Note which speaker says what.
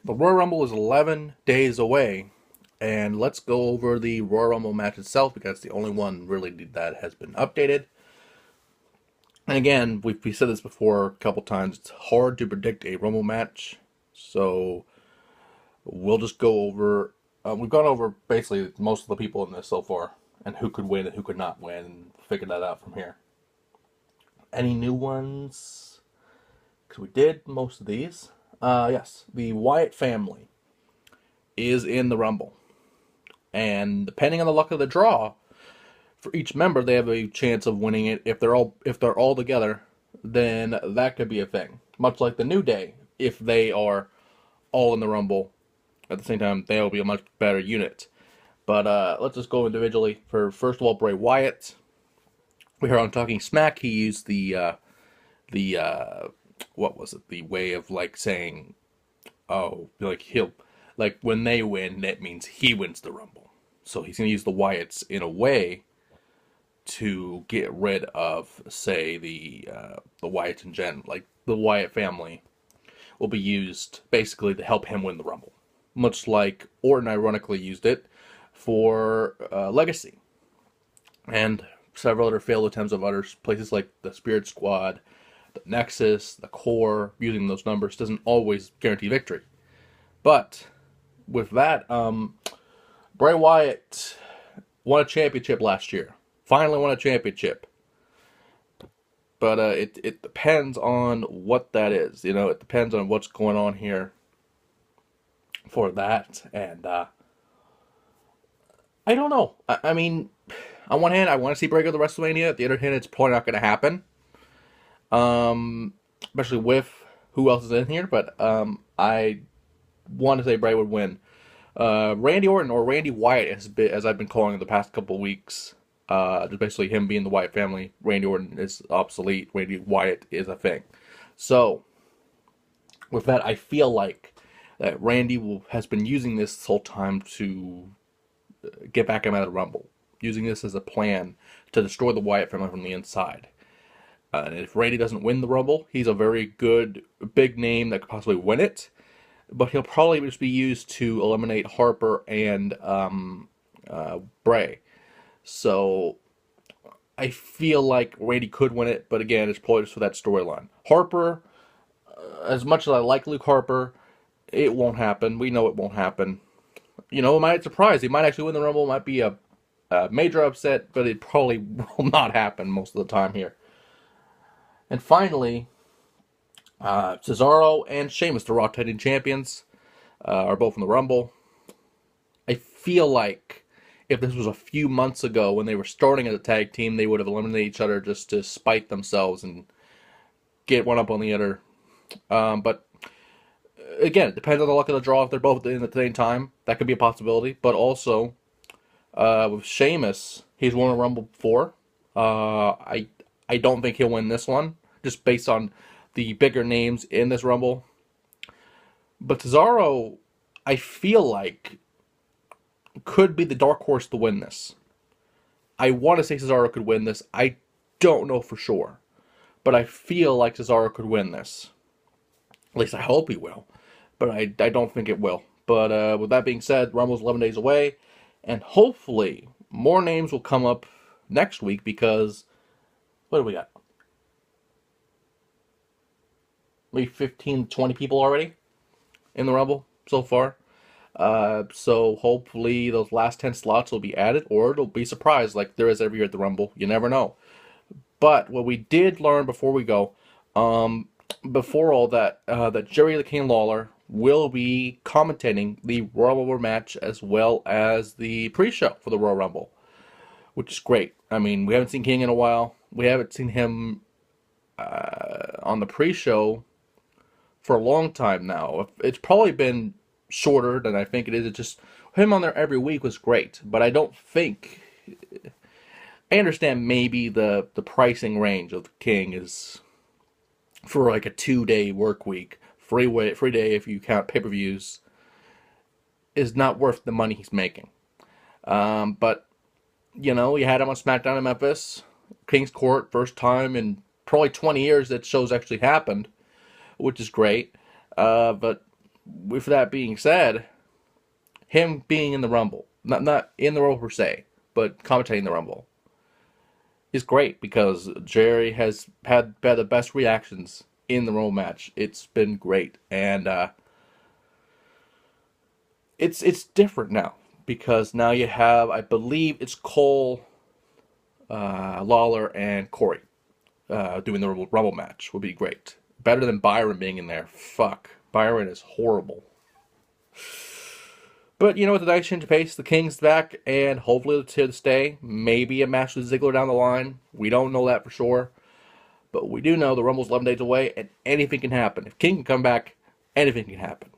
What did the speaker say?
Speaker 1: The Royal Rumble is 11 days away, and let's go over the Royal Rumble match itself because it's the only one really that has been updated. And again, we've said this before a couple times. It's hard to predict a Rumble match, so we'll just go over. We've gone over basically most of the people in this so far, and who could win and who could not win, and figure that out from here. Any new ones? Because we did most of these. Yes, the Wyatt family is in the Rumble. And depending on the luck of the draw, for each member they have a chance of winning it. If they're all together, then that could be a thing. Much like the New Day, if they are all in the Rumble at the same time, they'll be a much better unit. But let's just go individually. For first of all, Bray Wyatt. We heard on Talking Smack he used the what was it? The way of like saying, oh, like he'll like when they win, that means he wins the Rumble. So he's gonna use the Wyatts in a way to get rid of, say, the Wyatts in general. Like the Wyatt family will be used basically to help him win the Rumble, much like Orton ironically used it for Legacy and several other failed attempts of other places like the Spirit Squad, the Nexus, the Core. Using those numbers doesn't always guarantee victory, but with that, Bray Wyatt won a championship last year. Finally won a championship. But it depends on what that is. You know, it depends on what's going on here for that. And I don't know. I mean, on one hand, I want to see Bray go to WrestleMania. At the other hand, it's probably not going to happen. Especially with who else is in here. But I want to say Bray would win. Randy Orton, or Randy Wyatt, as I've been calling it the past couple of weeks, just basically him being the Wyatt family. Randy Orton is obsolete. Randy Wyatt is a thing. So, with that, I feel like that Randy has been using this whole time to get back him out of the Rumble, using this as a plan to destroy the Wyatt family from the inside. And if Randy doesn't win the Rumble, he's a very good big name that could possibly win it. But he'll probably just be used to eliminate Harper and Bray. So I feel like Randy could win it, but again, it's probably just for that storyline. Harper, as much as I like Luke Harper, it won't happen. We know it won't happen. You know, it might surprise. He might actually win the Rumble. It might be a major upset, but it probably will not happen most of the time here. And finally, Cesaro and Sheamus, the Raw Tag Team Champions, are both in the Rumble. I feel like if this was a few months ago when they were starting as a tag team, they would have eliminated each other just to spite themselves and get one up on the other. But again, it depends on the luck of the draw. If they're both in at the same time, that could be a possibility. But also, with Sheamus, he's won a Rumble before. I don't think he'll win this one, just based on the bigger names in this Rumble. But Cesaro, I feel like, could be the dark horse to win this. I want to say Cesaro could win this. I don't know for sure. But I feel like Cesaro could win this. At least I hope he will. But I don't think it will. But with that being said, Rumble's 11 days away. And hopefully, more names will come up next week because, what do we got? Maybe 15, 20 people already in the Rumble so far. So hopefully those last 10 slots will be added, or it'll be surprised like there is every year at the Rumble. You never know. But what we did learn before we go, before all that, that Jerry the King Lawler will be commentating the Royal Rumble match as well as the pre-show for the Royal Rumble, which is great. I mean, we haven't seen King in a while. We haven't seen him on the pre-show for a long time now. It's probably been shorter than I think it is. It's just him on there every week was great, but I don't think. I understand maybe the pricing range of the King is for like a 2-day work week, free day if you count pay-per-views, is not worth the money he's making. But you know, you had him on SmackDown in Memphis, King's Court, first time in probably 20 years that shows actually happened, which is great. But with that being said, him being in the Rumble, not in the Rumble per se, but commentating the Rumble, is great because Jerry has had the best reactions in the Rumble match. It's been great, and it's different now because now you have, I believe it's Cole, Lawler, and Corey doing the Rumble match would be great. Better than Byron being in there. Fuck, Byron is horrible. But you know, with the nice change of pace, the King's back, and hopefully it's here to stay. Maybe a match with Ziggler down the line. We don't know that for sure. But we do know the Rumble's 11 days away, and anything can happen. If King can come back, anything can happen.